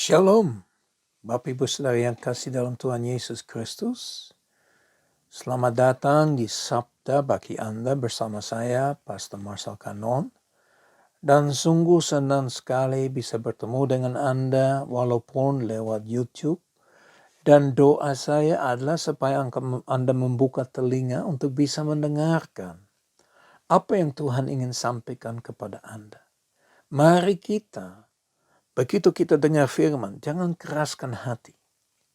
Shalom, Bapak Ibu Saudara yang kasih dalam Tuhan Yesus Kristus. Selamat datang di Sabda bagi Anda bersama saya, Pastor Marcel Kanon. Dan sungguh senang sekali bisa bertemu dengan Anda walaupun lewat YouTube. Dan doa saya adalah supaya Anda membuka telinga untuk bisa mendengarkan apa yang Tuhan ingin sampaikan kepada Anda. Mari kita, begitu kita dengar firman, jangan keraskan hati.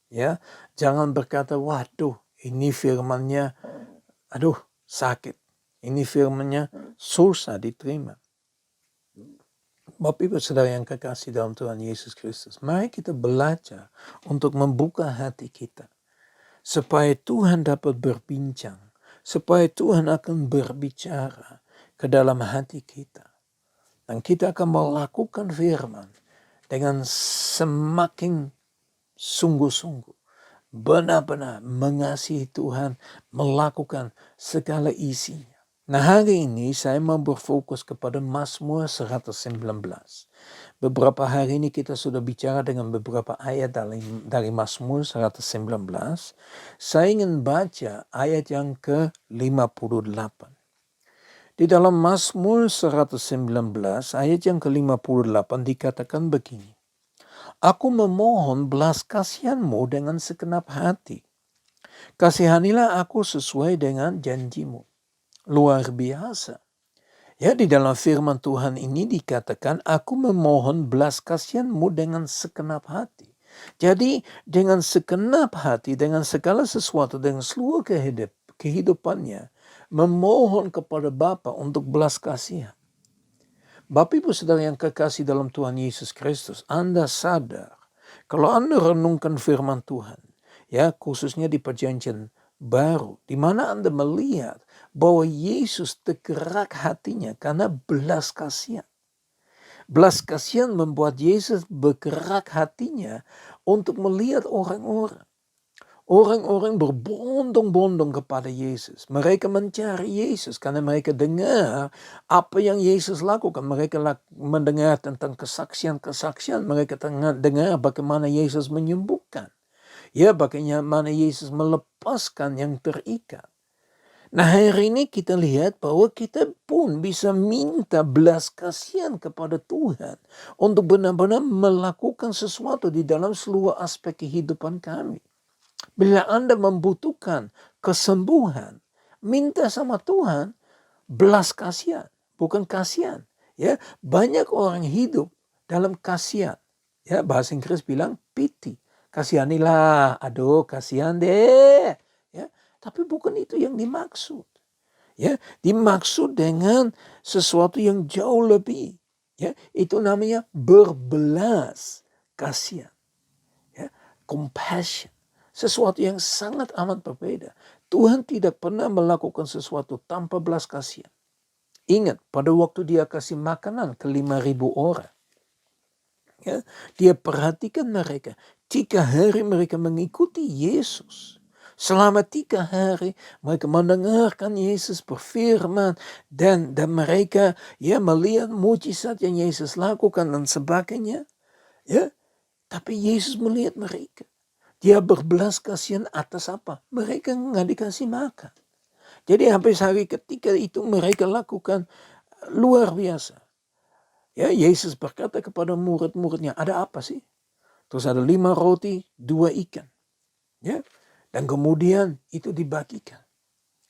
Ya, jangan berkata, waduh, ini firmannya, aduh, sakit. Ini firmannya susah diterima. Bapak Ibu Saudara yang kekasih dalam Tuhan Yesus Kristus, mari kita belajar untuk membuka hati kita. Supaya Tuhan dapat berbincang. Supaya Tuhan akan berbicara ke dalam hati kita. Dan kita akan melakukan firman dengan semakin sungguh-sungguh. Benar-benar mengasihi Tuhan, melakukan segala isinya. Nah, hari ini saya mau berfokus kepada Mazmur 119. Beberapa hari ini kita sudah bicara dengan beberapa ayat dari Mazmur 119. Saya ingin baca ayat yang ke-58. Di dalam Mazmur 119 ayat yang ke-58 dikatakan begini. Aku memohon belas kasihan-Mu dengan segenap hati. Kasihanilah aku sesuai dengan janji-Mu. Luar biasa. Ya, di dalam firman Tuhan ini dikatakan, aku memohon belas kasihan-Mu dengan segenap hati. Jadi dengan segenap hati, dengan segala sesuatu, dengan seluruh kehidupannya, memohon kepada Bapa untuk belas kasihan. Bapak Ibu Saudara yang kekasih dalam Tuhan Yesus Kristus, Anda sadar kalau Anda renungkan firman Tuhan, ya khususnya di perjanjian baru, di mana Anda melihat bahwa Yesus tergerak hatinya karena belas kasihan. Belas kasihan membuat Yesus bergerak hatinya untuk melihat orang-orang. Orang-orang berbondong-bondong kepada Yesus. Mereka mencari Yesus karena mereka dengar apa yang Yesus lakukan. Mereka mendengar tentang kesaksian-kesaksian. Mereka dengar bagaimana Yesus menyembuhkan. Ya, bagaimana Yesus melepaskan yang terikat. Nah, hari ini kita lihat bahwa kita pun bisa minta belas kasihan kepada Tuhan untuk benar-benar melakukan sesuatu di dalam seluruh aspek kehidupan kami. Bila Anda membutuhkan kesembuhan, minta sama Tuhan belas kasihan, bukan kasihan. Ya, banyak orang hidup dalam kasihan. Ya, bahasa Inggris bilang pity. Kasihanilah, aduh kasihan deh. Ya, tapi bukan itu yang dimaksud. Ya, dimaksud dengan sesuatu yang jauh lebih. Ya, itu namanya berbelas kasihan. Ya, compassion. Sesuatu yang sangat amat berbeda. Tuhan tidak pernah melakukan sesuatu tanpa belas kasihan. Ingat, pada waktu dia kasih makanan ke 5.000 orang. Ya, dia perhatikan mereka. 3 hari mereka mengikuti Yesus. Selama 3 hari mereka mendengarkan Yesus berfirman. Dan mereka ya melihat mujizat yang Yesus lakukan dan sebagainya. Ya, tapi Yesus melihat mereka. Dia berbelas kasihan atas apa? Mereka nggak dikasih makan. Jadi sampai hari ketika itu mereka lakukan luar biasa. Ya, Yesus berkata kepada murid-muridnya, ada apa sih? Terus ada 5 roti, 2 ikan. Ya, dan kemudian itu dibagikan.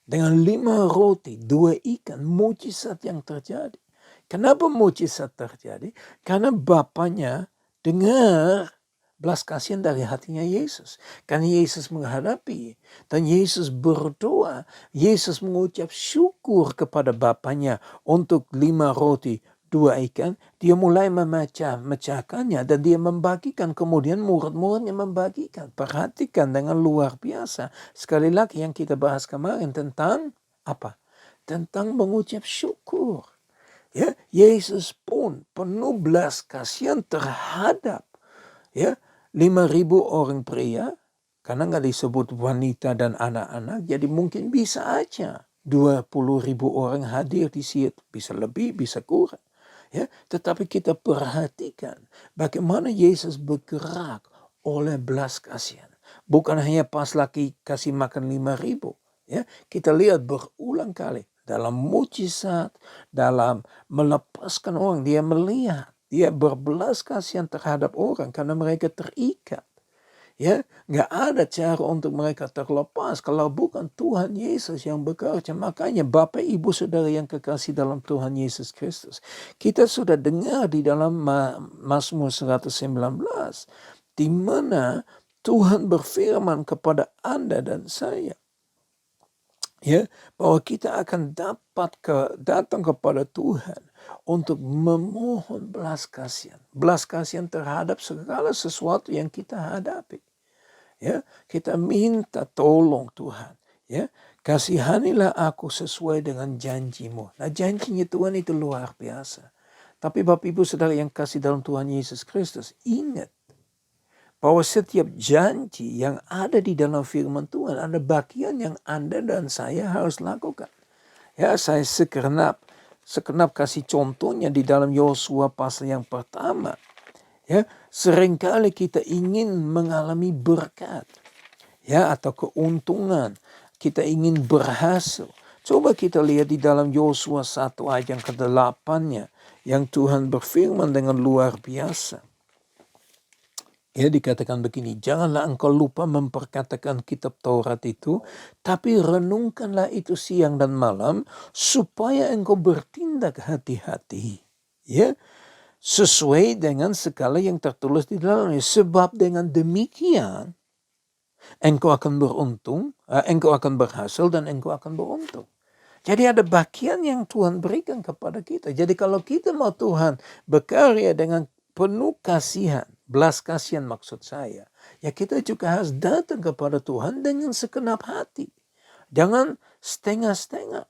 Dengan 5 roti, 2 ikan, mujizat yang terjadi. Kenapa mujizat terjadi? Karena Bapaknya dengar belas kasihan dari hatinya Yesus. Karena Yesus menghadapi dan Yesus berdoa. Yesus mengucap syukur kepada Bapaknya untuk 5 roti, 2 ikan. Dia mulai memecahkannya dan dia membagikan. Kemudian murid-muridnya membagikan. Perhatikan dengan luar biasa. Sekali lagi yang kita bahas kemarin tentang apa? Tentang mengucap syukur. Ya, Yesus pun penuh belas kasihan terhadap 5.000 orang pria, karena nggak disebut wanita dan anak-anak, jadi mungkin bisa aja 20.000 orang hadir di situ, bisa lebih, bisa kurang. Ya, tetapi kita perhatikan bagaimana Yesus bergerak oleh belas kasihan. Bukan hanya pas lagi kasih makan 5.000. Ya, kita lihat berulang kali dalam mujizat, dalam melepaskan orang, dia melihat, dia berbelas kasihan terhadap orang karena mereka terikat. Ya, nggak ada cara untuk mereka terlepas kalau bukan Tuhan Yesus yang bekerja. Makanya Bapak Ibu Saudara yang kekasih dalam Tuhan Yesus Kristus, kita sudah dengar di dalam Mazmur 119 di mana Tuhan berfirman kepada Anda dan saya, ya, bahwa kita akan dapat datang kepada Tuhan untuk memohon belas kasihan terhadap segala sesuatu yang kita hadapi. Ya, kita minta tolong Tuhan, ya, kasihanilah aku sesuai dengan janjimu. Nah, janjinya Tuhan itu luar biasa. Tapi Bapak Ibu Saudara yang kasih dalam Tuhan Yesus Kristus, ingat bahwa setiap janji yang ada di dalam firman Tuhan ada bagian yang Anda dan saya harus lakukan. Ya, saya sekenap kasih contohnya di dalam Yosua pasal yang pertama. Ya, seringkali kita ingin mengalami berkat, ya, atau keuntungan. Kita ingin berhasil. Coba kita lihat di dalam Yosua 1 ayat yang ke-8-nya, yang Tuhan berfirman dengan luar biasa. Ya, dikatakan begini, janganlah engkau lupa memperkatakan kitab Taurat itu, tapi renungkanlah itu siang dan malam, supaya engkau bertindak hati-hati. Ya, sesuai dengan segala yang tertulis di dalamnya. Sebab dengan demikian, engkau akan beruntung, engkau akan berhasil dan engkau akan beruntung. Jadi ada bagian yang Tuhan berikan kepada kita. Jadi kalau kita mau Tuhan berkarya dengan penuh kasihan, belas kasihan maksud saya, ya kita juga harus datang kepada Tuhan dengan segenap hati. Jangan setengah-setengah.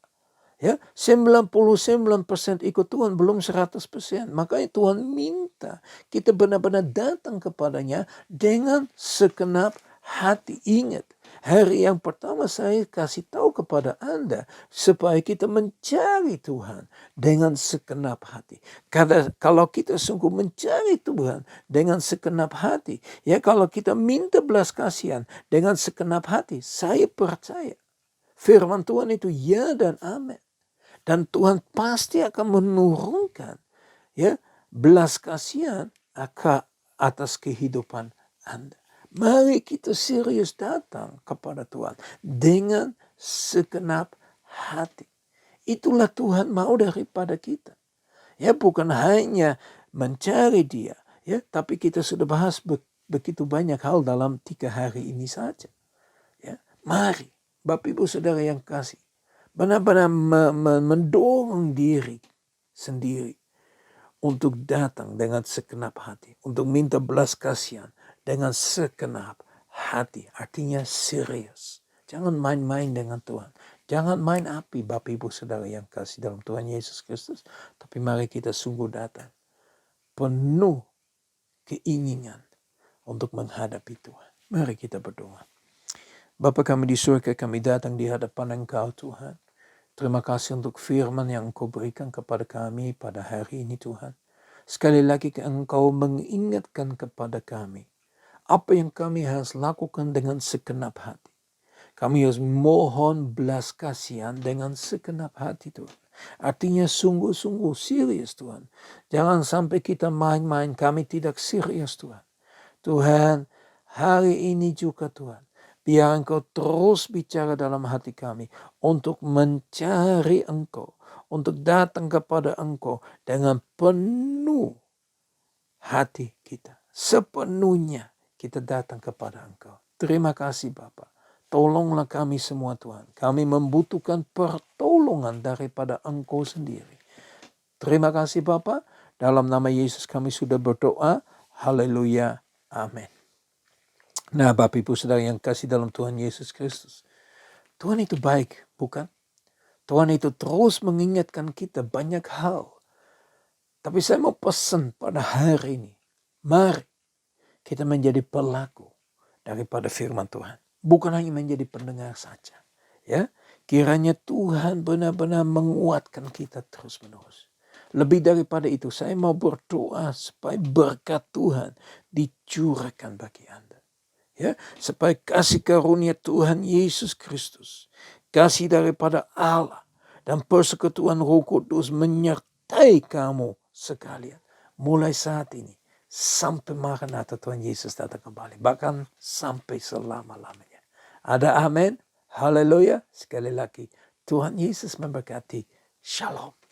Ya, 99% ikut Tuhan, belum 100%. Makanya Tuhan minta kita benar-benar datang kepadanya dengan segenap hati. Ingat, hari yang pertama saya kasih tahu kepada Anda supaya kita mencari Tuhan dengan segenap hati. Karena kalau kita sungguh mencari Tuhan dengan segenap hati, ya kalau kita minta belas kasihan dengan segenap hati, saya percaya firman Tuhan itu ya dan amin. Dan Tuhan pasti akan menurunkan, ya, belas kasihan atas kehidupan Anda. Mari kita serius datang kepada Tuhan dengan segenap hati. Itulah Tuhan mau daripada kita. Ya, bukan hanya mencari Dia, ya, tapi kita sudah bahas begitu banyak hal dalam 3 hari ini saja. Ya, mari Bapak Ibu Saudara yang kasih, benar-benar mendorong diri sendiri untuk datang dengan segenap hati, untuk minta belas kasihan dengan segenap hati. Artinya serius. Jangan main-main dengan Tuhan. Jangan main api Bapak Ibu Saudara yang kasih dalam Tuhan Yesus Kristus. Tapi mari kita sungguh datang penuh keinginan untuk menghadapi Tuhan. Mari kita berdoa. Bapa kami di surga, kami datang di hadapan Engkau Tuhan. Terima kasih untuk firman yang Engkau berikan kepada kami pada hari ini Tuhan. Sekali lagi Engkau mengingatkan kepada kami apa yang kami harus lakukan dengan segenap hati. Kami harus mohon belas kasihan dengan segenap hati Tuhan. Artinya sungguh-sungguh serius Tuhan. Jangan sampai kita main-main, kami tidak serius Tuhan. Tuhan, hari ini juga Tuhan, biar Engkau terus bicara dalam hati kami untuk mencari Engkau, untuk datang kepada Engkau dengan penuh hati kita. Sepenuhnya kita datang kepada Engkau. Terima kasih Bapa. Tolonglah kami semua Tuhan. Kami membutuhkan pertolongan daripada Engkau sendiri. Terima kasih Bapa. Dalam nama Yesus kami sudah berdoa. Haleluya. Amin. Nah, Bapak Ibu Saudara yang kasih dalam Tuhan Yesus Kristus, Tuhan itu baik, bukan? Tuhan itu terus mengingatkan kita banyak hal. Tapi saya mau pesan pada hari ini, mari kita menjadi pelaku daripada firman Tuhan. Bukan hanya menjadi pendengar saja. Ya, kiranya Tuhan benar-benar menguatkan kita terus-menerus. Lebih daripada itu, saya mau berdoa supaya berkat Tuhan dicurahkan bagi Anda. Ya, supaya kasih karunia Tuhan Yesus Kristus, kasih daripada Allah, dan persekutuan Roh Kudus menyertai kamu sekalian. Mulai saat ini, sampai Maranatha Tuhan Yesus datang kembali. Bahkan sampai selama-lamanya. Ada amin? Haleluya. Sekali lagi, Tuhan Yesus memberkati. Shalom.